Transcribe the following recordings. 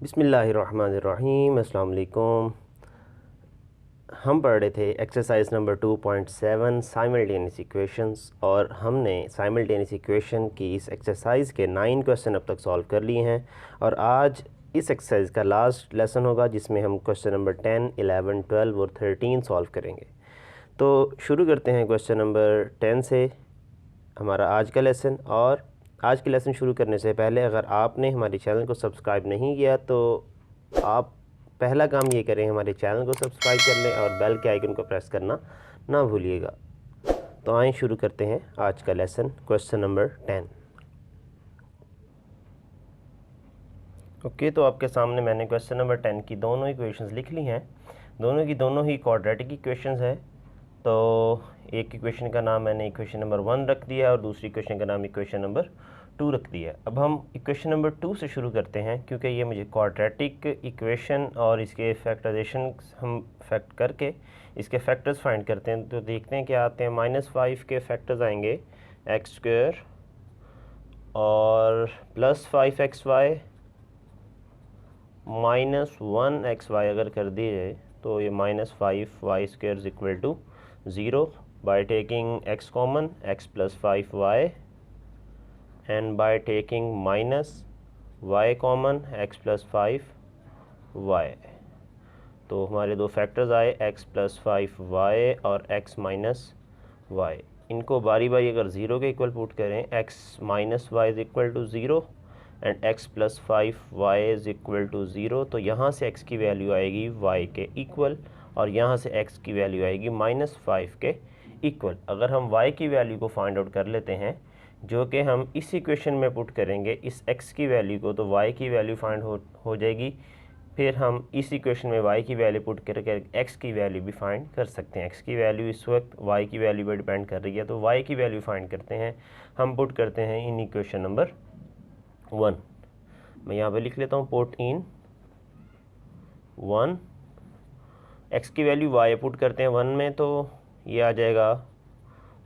बिस्मिल्लाहिर्रहमानिर्रहीम। अस्सलाम वालेकुम। हम पढ़ रहे थे एक्सरसाइज नंबर 2.7 साइमल्टेनियस इक्वेशंस, और हमने साइमल्टेनियस इक्वेशन की इस एक्सरसाइज के 9 क्वेश्चन अब तक सॉल्व कर लिए हैं। और आज इस एक्सरसाइज का लास्ट लेसन होगा जिसमें हम क्वेश्चन नंबर 10, 11, 12 और 13 सॉल्व करेंगे। तो शुरू करते हैं क्वेश्चन नंबर 10 से हमारा आज का लेसन। और आज के लेसन शुरू करने से पहले अगर आपने हमारे चैनल को सब्सक्राइब नहीं किया तो आप पहला काम ये करें, हमारे चैनल को सब्सक्राइब कर लें और बेल के आइकन को प्रेस करना ना भूलिएगा। तो आइए शुरू करते हैं आज का लेसन, क्वेश्चन नंबर 10। ओके, तो आपके सामने मैंने क्वेश्चन नंबर 10 की दोनों इक्वेशंस लिख ली हैं। दोनों की दोनों ही क्वाड्रेटिक इक्वेशंस हैं। तो एक इक्वेशन का नाम मैंने इक्वेशन नंबर 1 रख दिया और दूसरी इक्वेशन का नाम इक्वेशन नंबर 2 रख दिया। अब हम इक्वेशन नंबर 2 से शुरू करते हैं क्योंकि ये मुझे क्वाड्रेटिक इक्वेशन और इसके फैक्टराइजेशन हम फैक्ट करके इसके फैक्टर्स फाइंड करते हैं। तो देखते हैं क्या आते हैं। -5 के फैक्टर्स आएंगे x² और +5xy -1xy अगर कर दिए तो ये -5y² equal to 0 by taking x common, x plus 5y, and by taking minus y common, x plus 5y। तो हमारे दो फैक्टर्स आए x plus 5y और x minus y। इनको बारी बारी अगर 0 के इक्वल पुट करें, x minus y is equal to 0 and x plus 5y is equal to 0, तो यहाँ से x की वैल्यू आएगी y के इक्वल और यहाँ से x की वैल्यू आएगी -5 के इक्वल। अगर हम y की वैल्यू को फाइंड आउट कर लेते हैं, जो कि हम इस इक्वेशन में पुट करेंगे इस x की वैल्यू को, तो y की वैल्यू फाइंड हो जाएगी। फिर हम इस इक्वेशन में y की वैल्यू पुट करके x की वैल्यू भी फाइंड कर सकते हैं। x की वैल्यू इस वक्त y की वैल्यू पर डिपेंड कर रही है, तो y की वैल्यू फाइंड करते हैं। हम पुट करते हैं इन इक्वेशन नंबर 1। मैं यहाँ पे लिख लेता हूँ पुट इन 1। x की वैल्यू y पुट करते हैं 1 में, तो ये आ जाएगा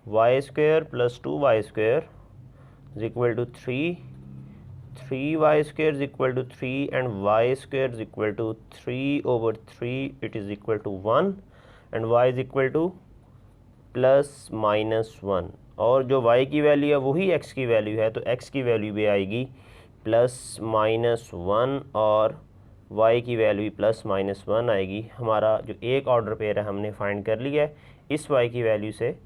y² + 2y² is equal to 3, 3y² is equal to 3 and y² is equal to 3/3 it is equal to 1 and y is equal to +-1। और जो y की वैल्यू है वही x की वैल्यू है, तो x की वैल्यू भी आएगी +-1 और y की वैल्यू +-1 आएगी। हमारा जो एक ऑर्डर पेयर है हमने फाइंड कर लिया है इस y की वैल्यू से।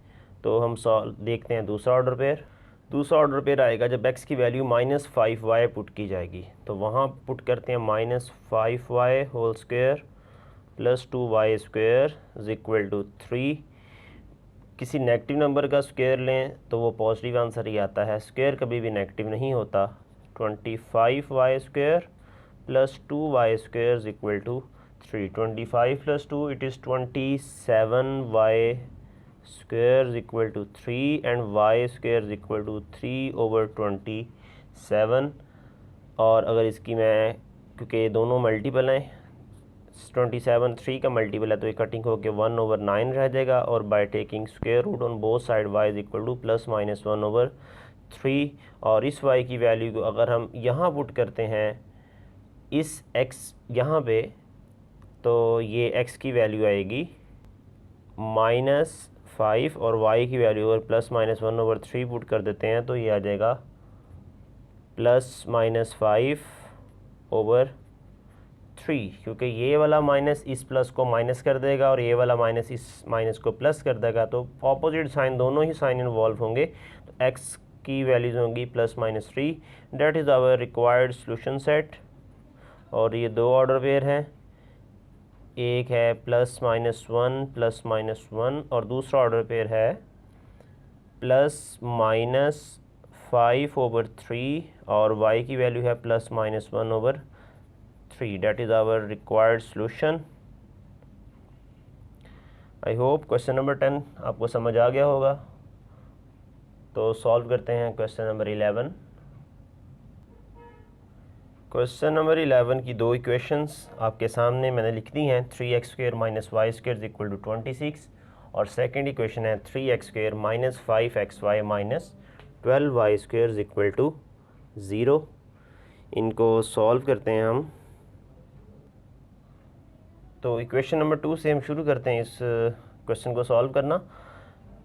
तो हम देखते हैं दूसरा ऑर्डर पेयर। दूसरा ऑर्डर पेयर आएगा जब x की वैल्यू -5y पुट की जाएगी, तो वहाँ पुट करते हैं -5y whole square + 2y² is equal to 3। किसी नेगेटिव नंबर का स्क्वायर लें तो वो पॉजिटिव आंसर ही आता है, स्क्वायर कभी भी नेगेटिव नहीं होता। 25y² + 2y² is equal to 3। 25 + 2 it is 27y² is equal to 3 and y² is equal to 3/27। और अगर इसकी मैं, क्योंकि दोनों मल्टीपल हैं, 27 3 का मल्टीपल है, तो ये कटिंग होकर 1/9 रह जाएगा। और by taking square root on both side y is equal to +-1/3। और इस y की वैल्यू को अगर हम यहाँ पुट करते हैं इस x यहाँ पे, तो ये x की वैल्यू आएगी -5 और y की वैल्यू अगर +-1/3 पुट कर देते हैं तो ये आ जाएगा +-5/3, क्योंकि ये वाला माइनस इस प्लस को माइनस कर देगा और ये वाला माइनस इस माइनस को प्लस कर देगा, तो ऑपोजिट साइन, दोनों ही साइन इन्वॉल्व होंगे। तो x की वैल्यूज होंगी +-3। That is our required solution set. और ये दो ऑर्डर पेयर हैं, एक है +-1 +-1 और दूसरा ऑर्डर पेयर है +-5/3 और y की वैल्यू है +-1/3। That is our required solution. I hope question number 10 आपको समझ आ गया होगा। तो सॉल्व करते हैं क्वेश्चन नंबर 11। क्वेश्चन नंबर 11 की दो इक्वेशंस आपके सामने मैंने लिख दी हैं। 3x² - y² is equal to 26 और सेकंड इक्वेशन है 3x² - 5xy - 12y² is equal to 0। इनको सॉल्व करते हैं हम। तो इक्वेशन नंबर 2 से हम शुरू करते हैं इस क्वेश्चन को सॉल्व करना।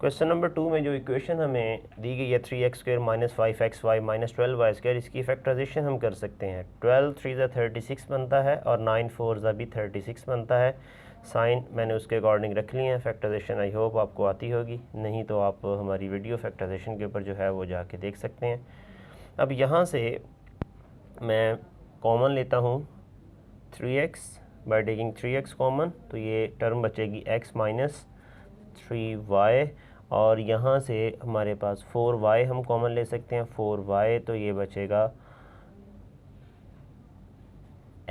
क्वेश्चन नंबर 2 में जो इक्वेशन हमें दी गई है 3x² - 5xy - 12y², इसकी फैक्टराइजेशन हम कर सकते हैं। 12 3 36 बनता है और 9 4 भी 36 बनता है। साइन मैंने उसके अकॉर्डिंग रख लिए हैं। फैक्टराइजेशन आई होप आपको आती होगी, नहीं तो आप हमारी वीडियो फैक्टराइजेशन के ऊपर जो है वो जाके देख सकते हैं। अब यहाँ से मैं कॉमन लेता हूँ 3x by taking 3x common, तो ये टर्म बचेगी x - 3y, और यहाँ से हमारे पास 4y हम कॉमन ले सकते हैं। 4y तो ये बचेगा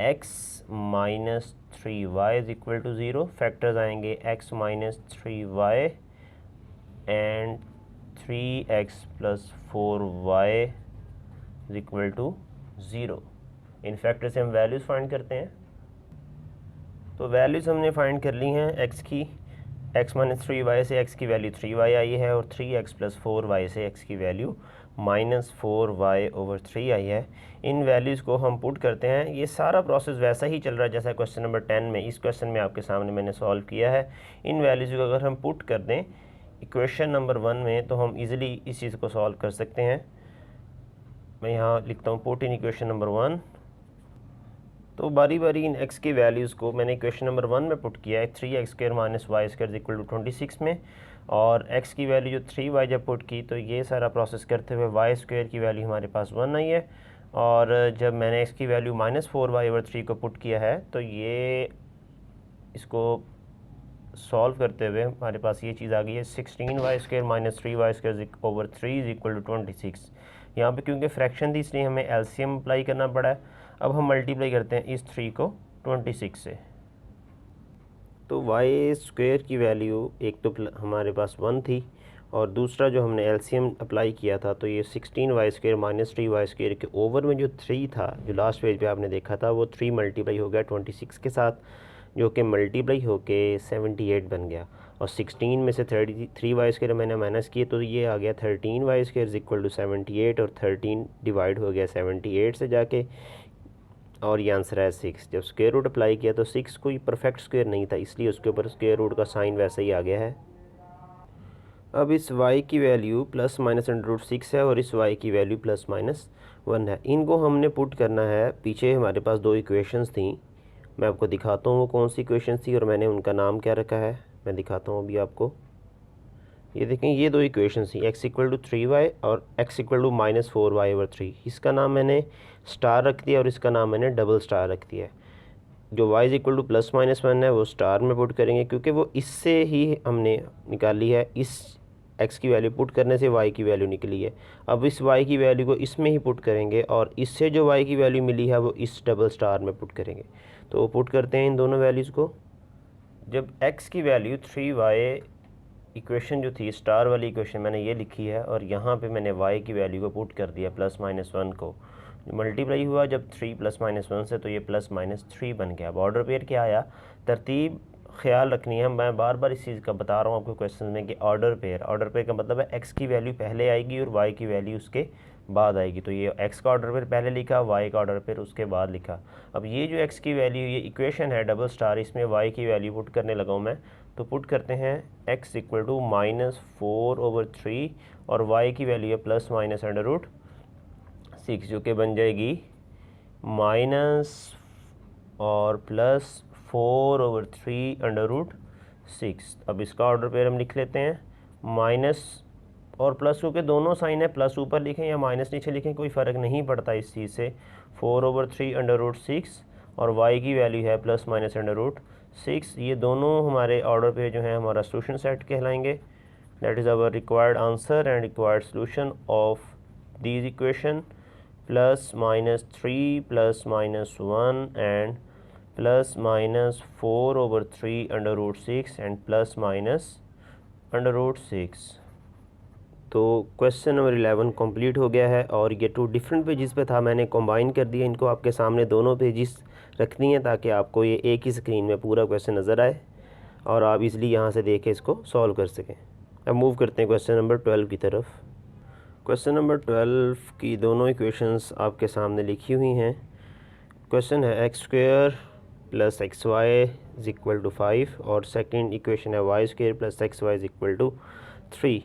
x - 3y is equal to 0। Factors आएंगे x - 3y and 3x + 4y is equal to 0। इन फैक्टर से हम वैल्यूज़ फाइंड करते हैं। तो वैल्यूज़ हमने फाइंड कर ली हैं x की। x - 3y से x की वैल्यू 3y आई है और 3x + 4y से x की वैल्यू -4y/3 आई है। इन वैल्यूज़ को हम पुट करते हैं। ये सारा प्रोसेस वैसा ही चल रहा है जैसा क्वेश्चन नंबर 10 में, इस क्वेश्चन में आपके सामने मैंने सॉल्व किया है। इन वैल्यूज़ को अगर हम पुट कर दें इक्वेशन नंबर 1 में तो हम इजीली इस चीज़ को सॉल्व कर सकते हैं। मैं यहाँ लिखता हूँ पुट इन इक्वेशन नंबर 1। तो बारी बारी इन x की वैल्यूज़ को मैंने इक्वेशन नंबर 1 में पुट किया है। 3x² - y² इक्वल टू 26 में, और x की वैल्यू जो 3y जब पुट की तो ये सारा प्रोसेस करते हुए y² की वैल्यू हमारे पास 1 आई है। और जब मैंने x की वैल्यू -4y/3 को पुट किया है तो ये इसको सॉल्व करते हुए हमारे पास ये चीज़ आ गई है 16y² - 3y²/3 is equal to 26। यहाँ पे क्योंकि फ्रैक्शन थी इसलिए हमें एलसीएम अप्लाई करना पड़ा है। अब हम मल्टीप्लाई करते हैं इस 3 को 26 से। तो y² की वैल्यू एक तो हमारे पास 1 थी, और दूसरा जो हमने एलसीएम अप्लाई किया था तो ये 16y² - 3y² के ओवर में जो 3 था, जो लास्ट पेज पे आपने देखा था, वो 3 मल्टीप्लाई हो गया 26 के साथ, जो कि मल्टीप्लाई होके 78 बन गया। और 16 में से 3y² मैंने माइनस किए तो ये आ गया 13y² इक्वल टू 78, और 13 डिवाइड हो गया 78 से जाके, और ये आंसर है 6। जब स्क्वायर रूट अप्लाई किया तो 6 कोई परफेक्ट स्क्वायर नहीं था, इसलिए उसके ऊपर स्क्वायर रूट का साइन वैसे ही आ गया है। अब इस y की वैल्यू ±√6 है और इस y की वैल्यू +-1 है। इनको हमने पुट करना है। पीछे हमारे पास 2 इक्वेशंस थी, मैं आपको दिखाता हूँ वो कौन सी इक्वेशंस थी और मैंने उनका नाम क्या रखा है, मैं दिखाता हूँ अभी आपको। ये देखें, ये 2 इक्वेशंस थी, x = 3y और x = -4y/3। इसका नाम मैंने स्टार रख दिया और इसका नाम मैंने डबल स्टार रख दिया। जो y = +-1 है वो स्टार में पुट करेंगे, क्योंकि वो इससे ही हमने निकाली है। इस x की वैल्यू पुट करने से y की वैल्यू निकली है। अब इस y की वैल्यू को इसमें ही पुट करेंगे और इससे जो y की वैल्यू मिली है वो इस डबल स्टार में पुट करेंगे। तो पुट करते हैं इन दोनों वैल्यूज़ को। जब x की वैल्यू 3y, इक्वेशन जो थी स्टार वाली इक्वेशन मैंने ये लिखी है, और यहाँ पे मैंने y की वैल्यू को पुट कर दिया +-1 को। मल्टीप्लाई हुआ जब 3 +-1 से तो ये +-3 बन गया। अब ऑर्डर पेयर क्या आया, तरतीब ख्याल रखनी है। मैं बार बार इस चीज़ का बता रहा हूँ आपको क्वेश्चन में कि ऑर्डर पेयर का मतलब है x की वैल्यू पहले आएगी और y की वैल्यू उसके बाद आएगी। तो ये x का ऑर्डर पेयर पहले लिखा, y का ऑर्डर पेयर उसके बाद लिखा। अब ये जो x की वैल्यू, ये इक्वेशन है डबल स्टार, इसमें y की वैल्यू पुट करने लगा हूँ मैं। तो पुट करते हैं x = -4/3 और y की वैल्यू है ±√6, जो कि बन जाएगी -4/3√6। अब इसका ऑर्डर पेयर हम लिख लेते हैं। माइनस और प्लस, क्योंकि दोनों साइन है, प्लस ऊपर लिखें या माइनस नीचे लिखें कोई फ़र्क नहीं पड़ता इस चीज़ से। 4/3√6 और y की वैल्यू है +-√6। ये दोनों हमारे ऑर्डर पे जो है हमारा सॉल्यूशन सेट कहलाएंगे। That is our required answer and required solution of these equation, +-3 +-1 and +-4/3√6 and +-√6। तो क्वेश्चन नंबर 11 कंप्लीट हो गया है, और ये 2 डिफरेंट पेजेस पे था, मैंने कंबाइन कर दिया इनको। आपके सामने दोनों पेजेस रखनी है ताकि आपको ये एक ही स्क्रीन में पूरा क्वेश्चन नज़र आए और आप इजली यहाँ से देख के इसको सॉल्व कर सकें। अब मूव करते हैं क्वेश्चन नंबर 12 की तरफ। क्वेश्चन नंबर 12 की दोनों इक्वेशंस आपके सामने लिखी हुई हैं। क्वेश्चन है x² plus x y is equal to 5 और सेकंड इक्वेशन है y square plus x y is equal to 3।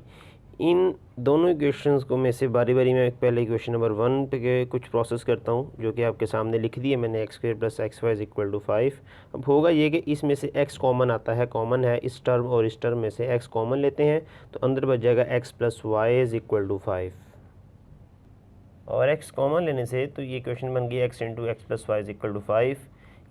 इन दोनों इक्वेशंस को मैं से बारी बारी में पहले इक्वेशन नंबर 1 पे कुछ प्रोसेस करता हूँ जो कि आपके सामने लिख दिए मैंने, x square plus x y is equal to 5। अब होगा ये कि इसमें से x कॉमन आता है, कॉमन है इस टर्म और इस टर्म में से x कॉमन लेते हैं तो अंदर बच जाएगा x plus y is equal to 5 और x कॉमन लेने से तो ये इक्वेशन बन गई x into x plus y is equal to 5।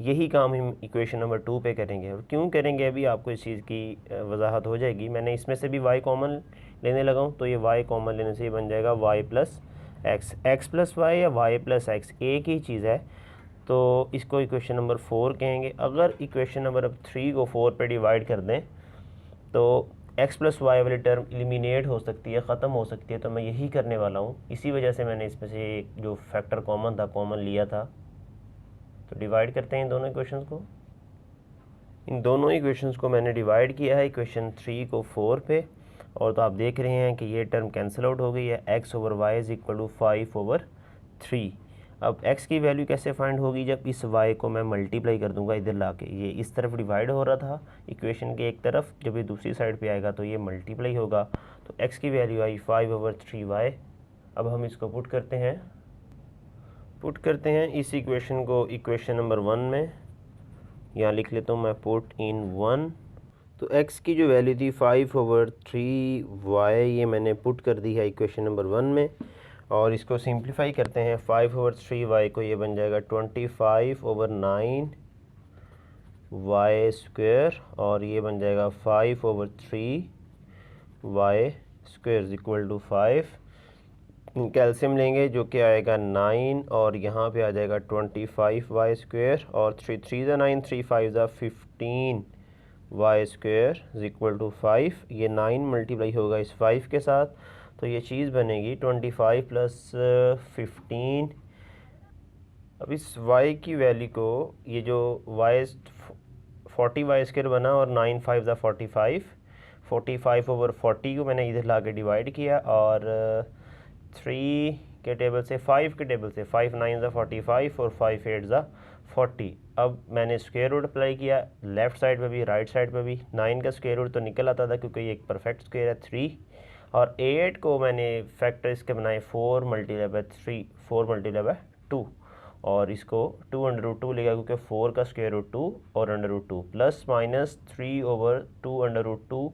यही काम हम इक्वेशन नंबर 2 पे करेंगे और क्यों करेंगे अभी आपको इस चीज़ की वजाहत हो जाएगी। मैंने इसमें से भी y कॉमन लेने लगा हूँ तो ये y कॉमन लेने से ये बन जाएगा y plus x, x plus y या y प्लस एक्स एक ही चीज़ है तो इसको इक्वेशन नंबर 4 कहेंगे। अगर इक्वेशन नंबर अब 3 को 4 पे डिवाइड कर दें तो x प्लस वाई वाली टर्म एलिमिनेट हो सकती है, ख़त्म हो सकती है, तो मैं यही करने वाला हूँ। इसी वजह से मैंने इसमें से एक जो फैक्टर कॉमन था कॉमन लिया था। तो डिवाइड करते हैं इन दोनों इक्वेशंस को। इन दोनों इक्वेशंस को मैंने डिवाइड किया है इक्वेशन 3 को 4 पे और तो आप देख रहे हैं कि ये टर्म कैंसिल आउट हो गई है, x over y is equal to 5 over 3। अब x की वैल्यू कैसे फाइंड होगी, जब इस y को मैं मल्टीप्लाई कर दूंगा इधर लाके। ये इस तरफ डिवाइड हो रहा था इक्वेशन के एक तरफ, जब ये दूसरी साइड पे आएगा तो ये मल्टीप्लाई होगा तो x की वैल्यू आई 5 ओवर 3y। अब हम इसको पुट करते हैं इस इक्वेशन को इक्वेशन नंबर 1 में, यहाँ लिख लेता हूँ मैं पुट इन 1। तो x की जो वैल्यू थी 5 ओवर 3y ये मैंने पुट कर दी है इक्वेशन नंबर 1 में और इसको सिंप्लीफाई करते हैं। 5 ओवर 3y को ये बन जाएगा 25 ओवर 9 y स्क्वायर और ये बन जाएगा 5 over 3y square equal to 5। Calcium लेंगे जो कि आएगा 9 और यहाँ पे आ जाएगा 25y स्क्वायर और 3 3 ज़ा 9 3 5 ज़ा 15 y square is equal to 5। ये 9 मल्टीप्लाई होगा इस 5 के साथ तो ये चीज़ बनेगी 25 प्लस 15। अब इस y की वैल्यू को ये जो y 40y स्क्वायर बना और 9 5 ज़ा 45 ओवर 40 को मैंने इधर ला के डिवाइड किया और 3 के टेबल से 5 के टेबल से 5 9 ज़ा 45 और 5 8 ज़ा 40। अब मैंने स्क्वायर रूट अप्लाई किया लेफ़्ट साइड पे भी राइट साइड पे भी। 9 का स्क्वायर रूट तो निकल आता था क्योंकि ये एक परफेक्ट स्क्वायर है 3 और 8 को मैंने फैक्टर इसके बनाए 4 मल्टीप्लाई बाय 3 4 मल्टीप्लाई बाय 2 और इसको 2 अंडर रूट 2 लिखा क्योंकि 4 का स्क्वायर रूट 2 और under root 2 plus minus 3 over 2 under root 2।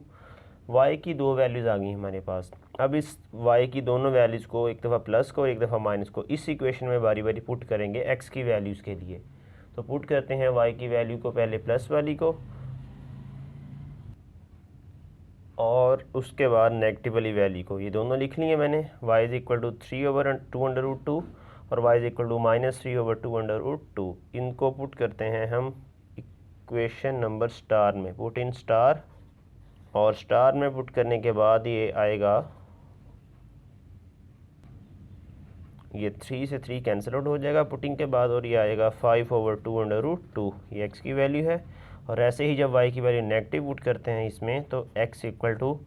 y की दो वैल्यूज़ आ गई हमारे पास। अब इस y की दोनों वैल्यूज़ को एक दफ़ा प्लस को एक दफ़ा माइनस को इस इक्वेशन में बारी बारी पुट करेंगे x की वैल्यूज़ के लिए। तो पुट करते हैं y की वैल्यू को पहले प्लस वाली को और उसके बाद नेगेटिव वाली वैल्यू को, ये दोनों लिख लिए मैंने। y is equal to 3 over 2 under root 2 और y is equal to minus 3 over 2 under root 2। इनको पुट करते हैं हम इक्वेशन नंबर स्टार में, पुट इन स्टार और स्टार में पुट करने के बाद ये आएगा, ये 3 से 3 कैंसिल आउट हो जाएगा पुटिंग के बाद और ये आएगा 5 ओवर 2 अंडर रूट 2। ये x की वैल्यू है और ऐसे ही जब y की वैल्यू नेगेटिव पुट करते हैं इसमें तो x equal to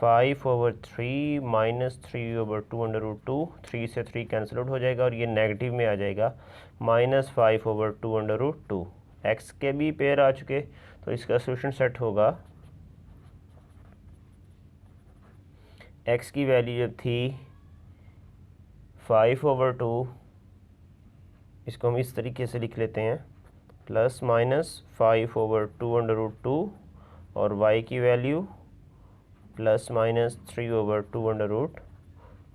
5 over 3 minus 3 over 2 under root 2। 3 से 3 कैंसिल आउट हो जाएगा और ये नेगेटिव में आ जाएगा minus 5 over 2 under root 2। x के भी पेयर आ चुके तो इसका सोल्यूशन सेट होगा। x की वैल्यू जब थी 5 ओवर 2, इसको हम इस तरीके से लिख लेते हैं plus minus 5 over 2 under root 2 और y की value plus minus 3 over 2 under root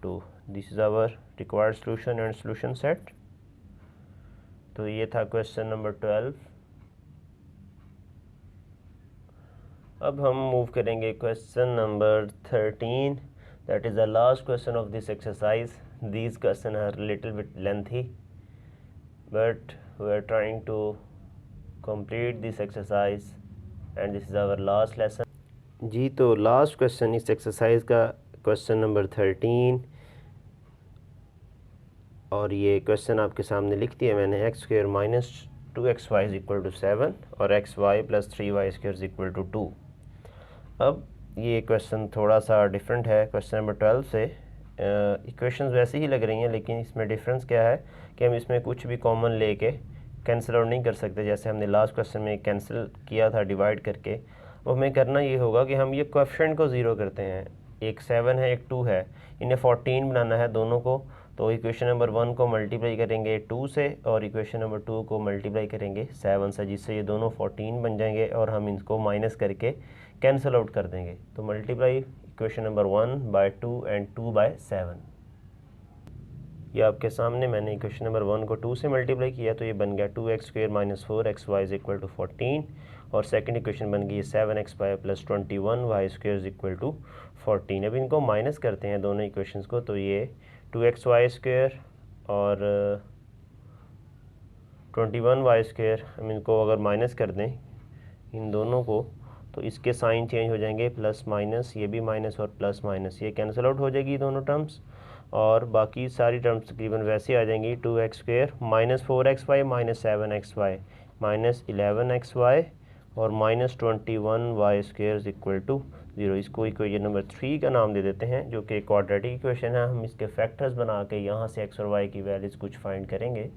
2। This is our required solution and solution set. तो ये था क्वेश्चन नंबर 12। अब हम मूव करेंगे question number 13, that is the last question of this exercise. These questions are a little bit lengthy but we are trying to complete this exercise and this is our last lesson जी। तो last question इस exercise का question number 13 और ये question आपके सामने लिख दिया मैंने। X square minus 2xy is equal to 7 और xy plus 3y square is equal to 2। अब ये क्वेश्चन थोड़ा सा डिफरेंट है क्वेश्चन नंबर 12 से। इक्वेशंस वैसे ही लग रही हैं लेकिन इसमें डिफरेंस क्या है कि हम इसमें कुछ भी कॉमन लेके कैंसिल आउट नहीं कर सकते, जैसे हमने लास्ट क्वेश्चन में कैंसिल किया था डिवाइड करके। वो हमें करना ये होगा कि हम ये कोएफिशिएंट को ज़ीरो करते हैं, एक 7 है एक 2 है, इन्हें 14 बनाना है दोनों को। तो इक्वेशन नंबर 1 को मल्टीप्लाई करेंगे 2 से और इक्वेशन नंबर 2 को मल्टीप्लाई करेंगे 7 से, जिससे ये दोनों 14 बन जाएंगे और हम इनको माइनस करके कैंसिल आउट कर देंगे। तो multiply equation number 1 by 2 and 2 by 7। ये आपके सामने मैंने इक्वेशन नंबर 1 को 2 से मल्टीप्लाई किया तो ये बन गया 2x² - 4xy is equal to 14, और सेकंड इक्वेशन बन गई 7xy + 21y² is equal to 14। अब इनको माइनस करते हैं दोनों इक्वेशंस को, तो ये 2xy² और 21y² हम इनको अगर माइनस कर दें इन दोनों को तो इसके साइन चेंज हो जाएंगे, प्लस माइनस, ये भी माइनस और प्लस माइनस, ये कैंसिल आउट हो जाएगी दोनों टर्म्स, और बाकी सारी टर्म्स तकरीबन वैसे आ जाएंगी। 2x² - 4xy - 7xy - 11xy और -21y² इज इक्वल टू 0। इसको इक्वेशन नंबर 3 का नाम दे देते हैं, जो कि क्वाड्रेटिक इक्वेशन है। हम इसके फैक्टर्स बना के यहाँ से x और y की वैल्यूज़ कुछ फाइंड करेंगे।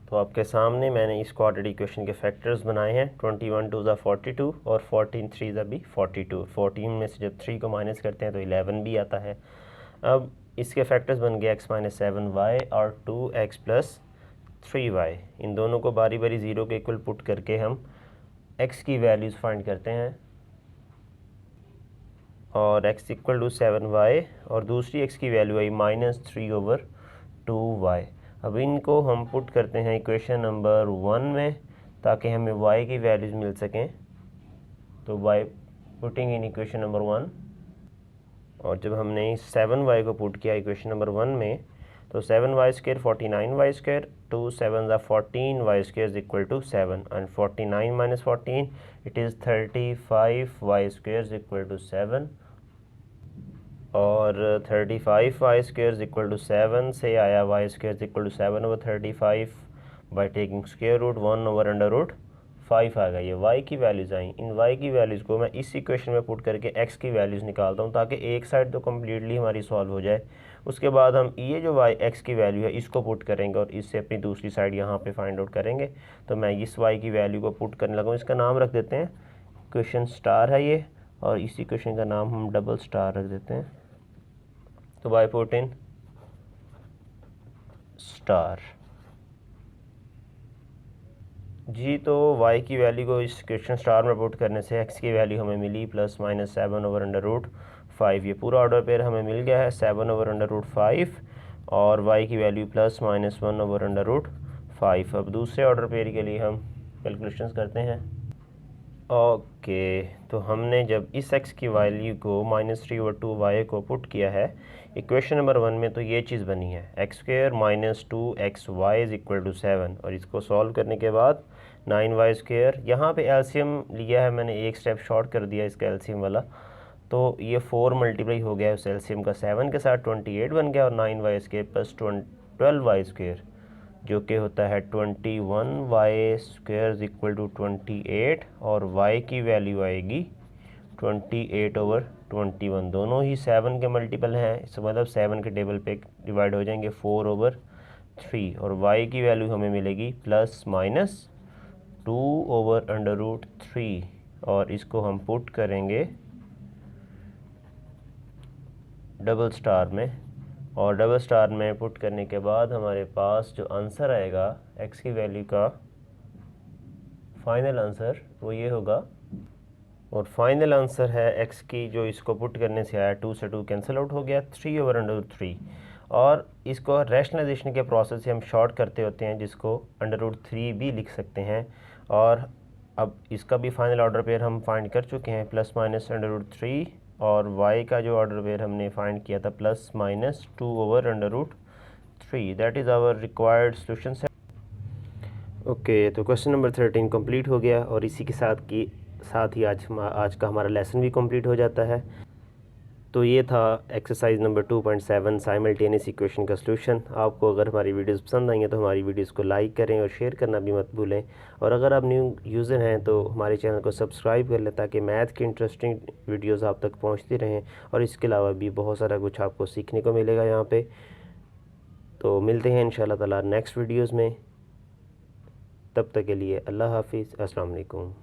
तो आपके सामने मैंने इस क्वाड्रेटिक इक्वेशन के फैक्टर्स बनाए हैं। 21 2 ज़ा 42 और 14 3 ज़ा भी 42। 14 में से जब 3 को माइनस करते हैं तो 11 भी आता है। अब इसके फैक्टर्स बन गए x - 7y और 2x + 3y। इन दोनों को बारी बारी ज़ीरो के इक्वल पुट करके हम x की वैल्यूज़ फाइंड करते हैं, और x = 7y और दूसरी x की वैल्यू आई -3/2y। अब इनको हम पुट करते हैं इक्वेशन नंबर 1 में ताकि हमें y की वैल्यूज़ मिल सकें। तो by putting in equation number 1, और जब हमने 7y को पुट किया इक्वेशन नंबर 1 में तो 7y² 49y², 2 7 ज़ा 14y² is equal to 7 and 49 - 14 it is 35y² is equal to 7, और 35y² इज इक्वल टू 7 से आया y² is equal to 7/35 by taking square root 1/√5 आ गया। ये y की वैल्यूज़ आई। इन y की वैल्यूज़ को मैं इस इक्वेशन में पुट करके x की वैल्यूज़ निकालता हूँ ताकि एक साइड तो कम्प्लीटली हमारी सॉल्व हो जाए। उसके बाद हम ये जो x की वैल्यू है इसको पुट करेंगे और इससे अपनी दूसरी साइड यहाँ पे फाइंड आउट करेंगे। तो मैं इस y की वैल्यू को पुट करने लगा हूँ। इसका नाम रख देते हैं इक्वेशन स्टार है ये, और इस इक्वेशन का नाम हम डबल स्टार रख देते हैं। तो बाय पुट इन स्टार जी, तो y की वैल्यू को इस इक्वेशन स्टार में पुट करने से x की वैल्यू हमें मिली +-7/√5। ये पूरा ऑर्डर पेयर हमें मिल गया है 7/√5 और y की वैल्यू +-1/√5। अब दूसरे ऑर्डर पेयर के लिए हम कैलकुलेशंस करते हैं। ओके, तो हमने जब इस x की वैल्यू को -3/2y को पुट किया है इक्वेशन नंबर 1 में तो ये चीज़ बनी है x² - 2xy is equal to 7, और इसको सॉल्व करने के बाद 9y²। यहाँ पे एलसीएम लिया है मैंने, एक स्टेप शॉर्ट कर दिया इसका एलसीएम वाला, तो ये 4 मल्टीप्लाई हो गया उस एलसीएम का 7 के साथ 28 बन गया, और 9y² + 12y² जो कि होता है 21y² इज इक्वल टू 28, और y की वैल्यू आएगी 28/21। दोनों ही 7 के मल्टीपल हैं, इसका मतलब 7 के टेबल पे डिवाइड हो जाएंगे 4/3, और y की वैल्यू हमें मिलेगी +-2/√3, और इसको हम पुट करेंगे डबल स्टार में, और डबल स्टार में पुट करने के बाद हमारे पास जो आंसर आएगा x की वैल्यू का फाइनल आंसर वो ये होगा, और फाइनल आंसर है x की जो इसको पुट करने से आया 2 से 2 कैंसिल आउट हो गया 3/√3, और इसको रैशनलाइजेशन के प्रोसेस से हम शॉर्ट करते होते हैं जिसको √3 भी लिख सकते हैं। और अब इसका भी फाइनल ऑर्डर पेयर हम फाइंड कर चुके हैं +-√3, और y का जो ऑर्डर पेयर हमने फाइंड किया था +-2/√3। That is our required solution. Okay, तो क्वेश्चन नंबर 13 कंप्लीट हो गया, और इसी के साथ ही आज का हमारा लेसन भी कंप्लीट हो जाता है। तो ये था एक्सरसाइज नंबर 2.7 साइमल्टेनियस इक्वेशन का सलूशन। आपको अगर हमारी वीडियोस पसंद आई हैं तो हमारी वीडियोस को लाइक करें और शेयर करना भी मत भूलें, और अगर आप न्यू यूज़र हैं तो हमारे चैनल को सब्सक्राइब कर लें ताकि मैथ की इंटरेस्टिंग वीडियोस आप तक पहुंचती रहें, और इसके अलावा भी बहुत सारा कुछ आपको सीखने को मिलेगा यहाँ पे। तो मिलते हैं इंशाल्लाह ताला नेक्स्ट वीडियोज़ में। तब तक के लिए अल्लाह हाफिज़, अस्सलाम वालेकुम।